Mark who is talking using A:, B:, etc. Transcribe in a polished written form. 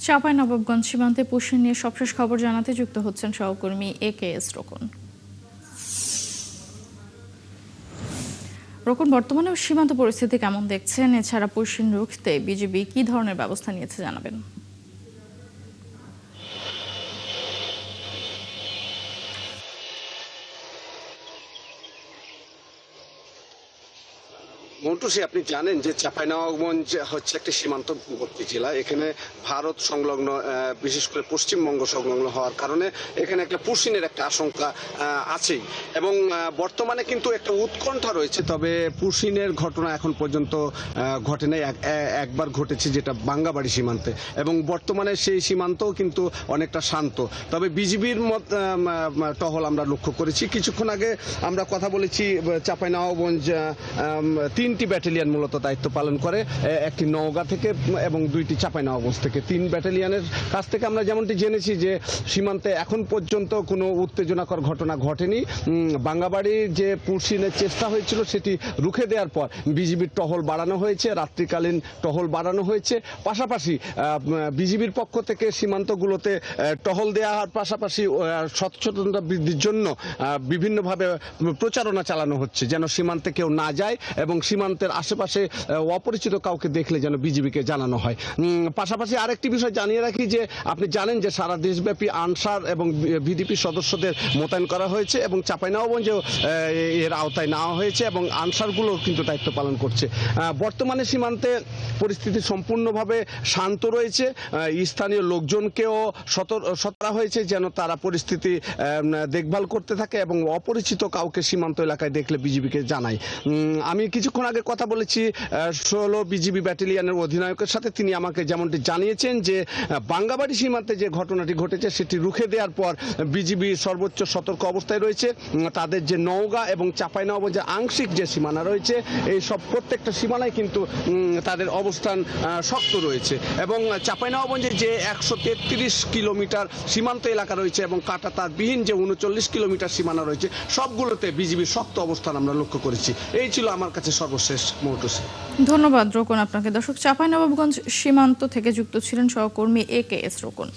A: চাঁপাইনবাবগঞ্জ সীমান্তে পুশিন নিয়ে সবশেষ খবর জানাতে যুক্ত হচ্ছেন সহকর্মী একেএস রোকন। রোকন, বর্তমানে সীমান্ত পরিস্থিতি কেমন দেখছেন? এছাড়া পুশিন রুখতে বিজিবি কি ধরনের ব্যবস্থা নিয়েছে জানাবেন।
B: মন্টুসি, আপনি জানেন যে চাঁপাইনবাবগঞ্জ হচ্ছে একটি সীমান্তবর্তী জেলা। এখানে ভারত সংলগ্ন, বিশেষ করে পশ্চিমবঙ্গ সংলগ্ন হওয়ার কারণে এখানে একটা পুশিনের একটা আশঙ্কা আছেই। এবং বর্তমানে কিন্তু একটা উৎকণ্ঠা রয়েছে, তবে পুশিনের ঘটনা এখন পর্যন্ত ঘটে নাই। একবার ঘটেছে, যেটা বাঙ্গাবাড়ি সীমান্তে, এবং বর্তমানে সেই সীমান্তও কিন্তু অনেকটা শান্ত। তবে বিজিবির টহল আমরা লক্ষ্য করেছি। কিছুক্ষণ আগে আমরা কথা বলেছি, চাঁপাইনবাবগঞ্জ 3টি ব্যাটালিয়ন মূলত দায়িত্ব পালন করে, একটি নওগাঁ থেকে এবং 2টি চাঁপাইনবাবগঞ্জ থেকে। 3 ব্যাটালিয়নের কাছ থেকে আমরা যেমনটি জেনেছি যে সীমান্তে এখন পর্যন্ত কোনো উত্তেজনাকর ঘটনা ঘটেনি। বাঙ্গাবাড়ির যে পুশিনের চেষ্টা হয়েছিল সেটি রুখে দেওয়ার পর বিজিবির টহল বাড়ানো হয়েছে, রাত্রিকালীন টহল বাড়ানো হয়েছে। পাশাপাশি বিজিবির পক্ষ থেকে সীমান্তগুলোতে টহল দেওয়ার পাশাপাশি সচেতনতা বৃদ্ধির জন্য বিভিন্নভাবে প্রচারণা চালানো হচ্ছে, যেন সীমান্তে কেউ না যায় এবং সীমান্তের আশেপাশে অপরিচিত কাউকে দেখলে যেন বিজিবিকে জানানো হয়। পাশাপাশি আরেকটি বিষয় জানিয়ে রাখি যে আপনি জানেন যে সারা দেশব্যাপী আনসার এবং ভিডিপি সদস্যদের মোতায়েন করা হয়েছে এবং চাঁপাইনবাবগঞ্জেও এর আওতায় নেওয়া হয়েছে এবং আনসারগুলো কিন্তু দায়িত্ব পালন করছে। বর্তমানে সীমান্তে পরিস্থিতি সম্পূর্ণভাবে শান্ত রয়েছে। স্থানীয় লোকজনকেও সতর্ক হয়েছে যেন তারা পরিস্থিতি দেখভাল করতে থাকে এবং অপরিচিত কাউকে সীমান্ত এলাকায় দেখলে বিজিবিকে জানায়। আমি কিছুক্ষণ আগে কথা বলেছি 16 বিজিবি ব্যাটালিয়নের অধিনায়কের সাথে। তিনি আমাকে যেমনটি জানিয়েছেন যে বাঙ্গাবাড়ি সীমান্তে যে ঘটনাটি ঘটেছে সেটি রুখে দেওয়ার পর বিজিবি সর্বোচ্চ সতর্ক অবস্থায় রয়েছে। তাদের যে নওগাঁ এবং চাঁপাইনবাবগঞ্জের আংশিক যে সীমানা রয়েছে, এই সব প্রত্যেকটা সীমানায় কিন্তু তাদের অবস্থান শক্ত রয়েছে। এবং চাঁপাইনবাবগঞ্জের যে 133 কিলোমিটার সীমান্ত এলাকা রয়েছে এবং কাঁটাতারবিহীন যে 39 কিলোমিটার সীমানা রয়েছে, সবগুলোতে বিজিবির শক্ত অবস্থান আমরা লক্ষ্য করেছি। এই ছিল আমার কাছে সর্বশেষ মৌটুসি।
A: ধন্যবাদ রোকন আপনাকে। দর্শক, চাঁপাইনবাবগঞ্জ সীমান্ত থেকে যুক্ত ছিলেন সহকর্মী একেএস রোকন।